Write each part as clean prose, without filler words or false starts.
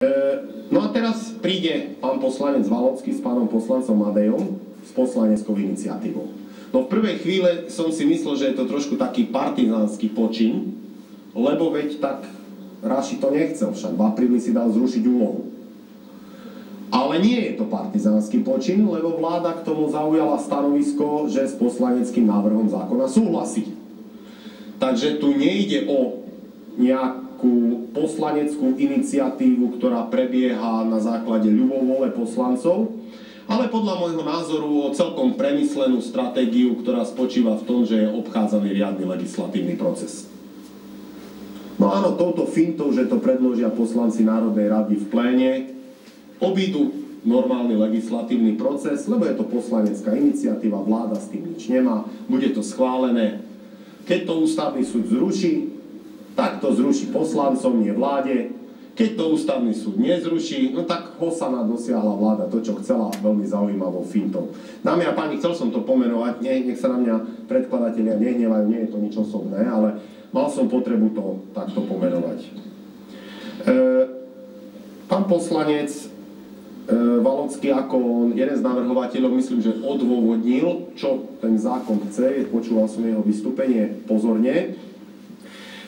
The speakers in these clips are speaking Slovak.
No a teraz príde pán poslanec Valocký s pánom poslancom Madejom s poslaneckou iniciatívou. No v prvej chvíle som si myslel, že je to trošku taký partizánsky počin, lebo veď tak Raši to nechcel, však v apríli si dal zrušiť úlohu. Ale nie je to partizánsky počin, lebo vláda k tomu zaujala stanovisko, že s poslaneckým návrhom zákona súhlasí. Takže tu nejde o nejakú poslaneckú iniciatívu, ktorá prebieha na základe ľubovôle poslancov, ale podľa môjho názoru o celkom premyslenú stratégiu, ktorá spočíva v tom, že je obchádzaný riadny legislatívny proces. No áno, touto fintou, že to predložia poslanci Národnej rady v pléne, obídu normálny legislatívny proces, lebo je to poslanecká iniciatíva, vláda s tým nič nemá, bude to schválené. Keď to ústavný súd zruší, tak to zruší poslancom, nie vláde. Keď to ústavný súd nezruší, no tak Hosana dosiahla vláda to, čo chcela, veľmi zaujímavou fintou. Dámy a páni, chcel som to pomenovať, nech sa na mňa predkladatelia nehnevajú, nie je to nič osobné, ale mal som potrebu to takto pomenovať. Pán poslanec Valocký ako jeden z navrhovateľov, myslím, že odôvodnil, čo ten zákon chce, počúval som jeho vystúpenie pozorne.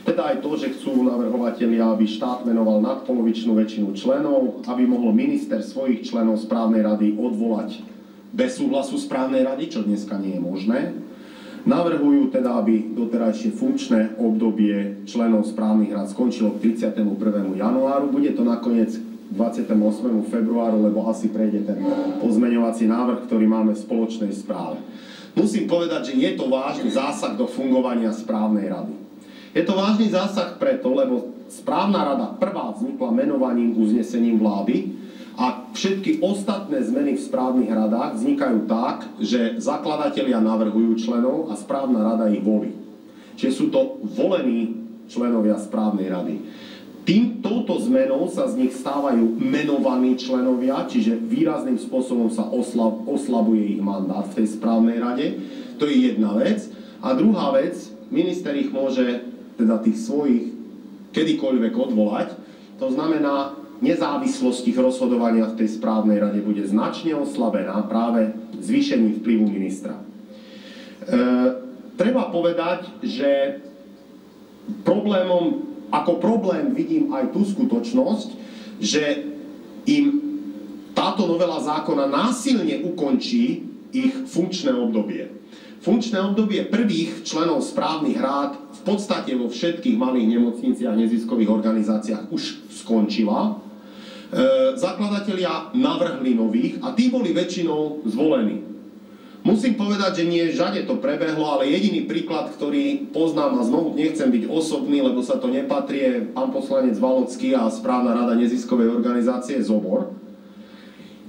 Teda aj to, že chcú navrhovatelia, aby štát menoval nadpolovičnú väčšinu členov, aby mohol minister svojich členov správnej rady odvolať bez súhlasu správnej rady, čo dneska nie je možné. Navrhujú teda, aby doterajšie funkčné obdobie členov správnych rád skončilo k 31. januáru. Bude to nakoniec 28. februáru, lebo asi prejde ten pozmeňovací návrh, ktorý máme v spoločnej správe. Musím povedať, že je to vážny zásah do fungovania správnej rady. Je to vážny zásah preto, lebo správna rada prvá vznikla menovaním uznesením vlády a všetky ostatné zmeny v správnych radách vznikajú tak, že zakladatelia navrhujú členov a správna rada ich volí. Čiže sú to volení členovia správnej rady. Touto zmenou sa z nich stávajú menovaní členovia, čiže výrazným spôsobom sa oslabuje ich mandát v tej správnej rade. To je jedna vec. A druhá vec, minister ich môže teda tých svojich kedykoľvek odvolať. To znamená, nezávislosť ich rozhodovania v tej správnej rade bude značne oslabená práve zvýšením vplyvu ministra. Treba povedať, že ako problém vidím aj tú skutočnosť, že im táto novela zákona násilne ukončí ich funkčné obdobie. Funkčné obdobie prvých členov správnych rád v podstate vo všetkých malých nemocniciach a neziskových organizáciách už skončila. Zakladatelia navrhli nových a tí boli väčšinou zvolení. Musím povedať, že nie všade to prebehlo, ale jediný príklad, ktorý poznám, a znovu nechcem byť osobný, lebo sa to nepatrí, je pán poslanec Valocký a správna rada neziskovej organizácie ZOBOR,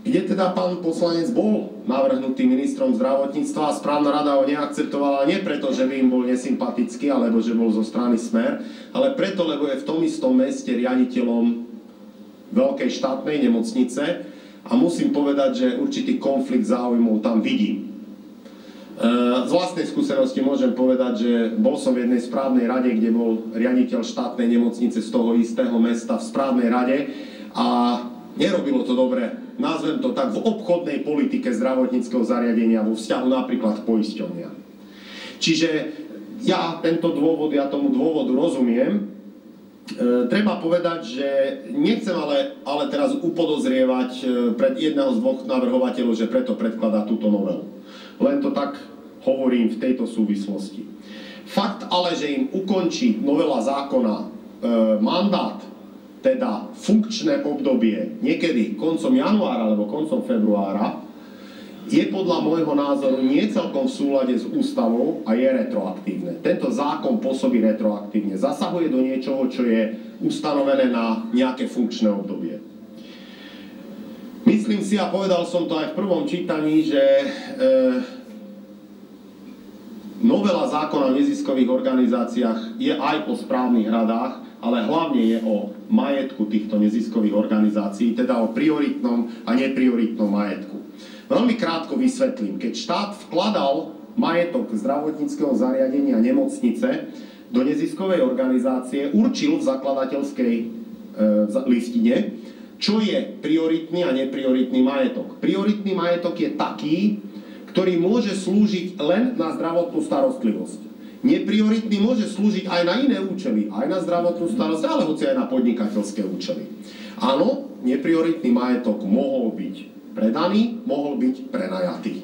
kde teda pán poslanec bol navrhnutý ministrom zdravotníctva a správna rada ho neakceptovala nie preto, že by im bol nesympatický, alebo že bol zo strany Smer, ale preto, lebo je v tom istom meste riaditeľom veľkej štátnej nemocnice a musím povedať, že určitý konflikt záujmov tam vidím. Z vlastnej skúsenosti môžem povedať, že bol som v jednej správnej rade, kde bol riaditeľ štátnej nemocnice z toho istého mesta v správnej rade a nerobilo to dobre, nazvem to tak, v obchodnej politike zdravotníckeho zariadenia vo vzťahu napríklad k poisťovniam. Čiže ja tomu dôvodu rozumiem. Treba povedať, že nechcem ale teraz upodozrievať pred jedného z dvoch navrhovateľov, že preto predkladá túto novelu. Len to tak hovorím v tejto súvislosti. Fakt ale, že im ukončí novela zákona mandát, teda funkčné obdobie niekedy koncom januára alebo koncom februára, je podľa môjho názoru nie celkom v súlade s ústavou a je retroaktívne. Tento zákon pôsobí retroaktívne. Zasahuje do niečoho, čo je ustanovené na nejaké funkčné obdobie. Myslím si, a povedal som to aj v prvom čítaní, že novela zákona o neziskových organizáciách je aj o správnych radách, ale hlavne je o majetku týchto neziskových organizácií, teda o prioritnom a neprioritnom majetku. Veľmi krátko vysvetlím. Keď štát vkladal majetok zdravotníckeho zariadenia nemocnice do neziskovej organizácie, určil v zakladateľskej listine čo je prioritný a neprioritný majetok. Prioritný majetok je taký, ktorý môže slúžiť len na zdravotnú starostlivosť. Neprioritný môže slúžiť aj na iné účely, aj na zdravotnú starostlivosť, ale hoci aj na podnikateľské účely. Áno, neprioritný majetok mohol byť predaný, mohol byť prenajatý.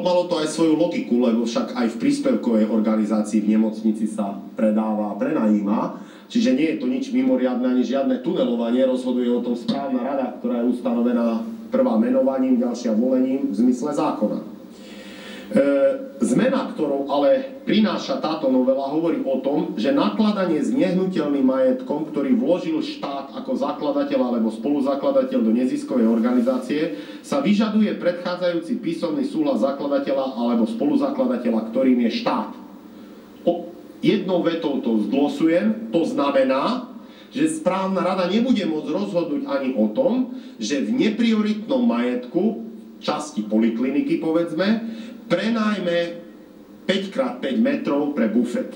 Malo to aj svoju logiku, lebo však aj v príspevkovej organizácii v nemocnici sa predáva a prenajíma, čiže nie je to nič mimoriadne ani žiadne tunelovanie, rozhoduje o tom správna rada, ktorá je ustanovená prvá menovaním, ďalšia volením v zmysle zákona. Zmena, ktorou ale prináša táto novela, hovorí o tom, že nakladanie s nehnuteľným majetkom, ktorý vložil štát ako zakladateľ alebo spoluzakladateľ do neziskovej organizácie, sa vyžaduje predchádzajúci písomný súhlas zakladateľa alebo spoluzakladateľa, ktorým je štát. Jednou vetou to zdlosujem, to znamená, že správna rada nebude môcť rozhodnúť ani o tom, že v neprioritnom majetku, časti polikliniky povedzme, prenajme 5x5 metrov pre bufet.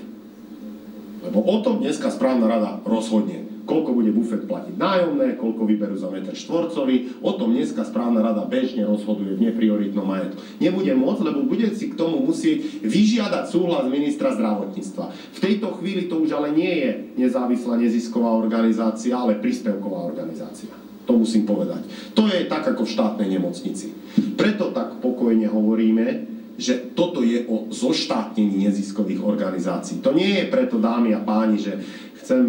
Lebo o tom dneska správna rada rozhodne. Koľko bude bufet platiť nájomné, koľko vyberú za meter štvorcový, o tom dneska správna rada bežne rozhoduje v neprioritnom majetku. Nebude môcť, lebo bude si k tomu musieť vyžiadať súhlas ministra zdravotníctva. V tejto chvíli to už ale nie je nezávislá nezisková organizácia, ale príspevková organizácia. To musím povedať. To je tak ako v štátnej nemocnici. Preto tak pokojne hovoríme, že toto je o zoštátnení neziskových organizácií. To nie je preto, dámy a páni, že chcem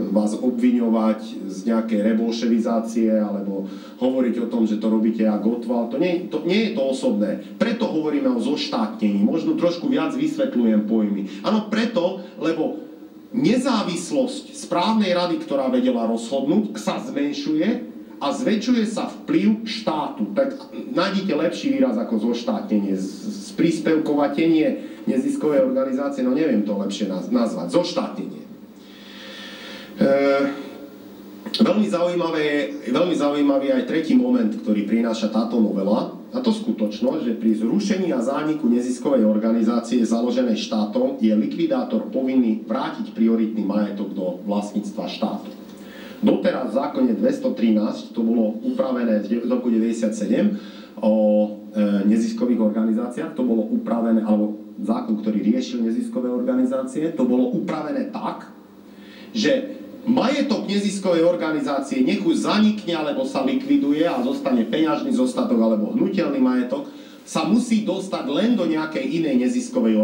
vás obviňovať z nejakej rebolševizácie alebo hovoriť o tom, že to robíte ako Gottwald. Nie je to osobné. Preto hovoríme o zoštátnení. Možno trošku viac vysvetľujem pojmy. Áno, preto, lebo nezávislosť správnej rady, ktorá vedela rozhodnúť, sa zmenšuje a zväčšuje sa vplyv štátu. Tak nájdite lepší výraz ako zoštátnenie, spríspevkovatenie neziskovej organizácie, no neviem to lepšie nazvať, zoštátnenie. Veľmi zaujímavý aj tretí moment, ktorý prináša táto novela, a to skutočnosť, že pri zrušení a zániku neziskovej organizácie založenej štátom je likvidátor povinný vrátiť prioritný majetok do vlastníctva štátu. Doteraz v zákone 213, to bolo upravené z roku 97 o neziskových organizáciách, to bolo upravené, alebo zákon, ktorý riešil neziskové organizácie, to bolo upravené tak, že majetok neziskovej organizácie nech už zanikne, alebo sa likviduje a zostane peňažný zostatok alebo hnutelný majetok, sa musí dostať len do nejakej inej neziskovej organizácie.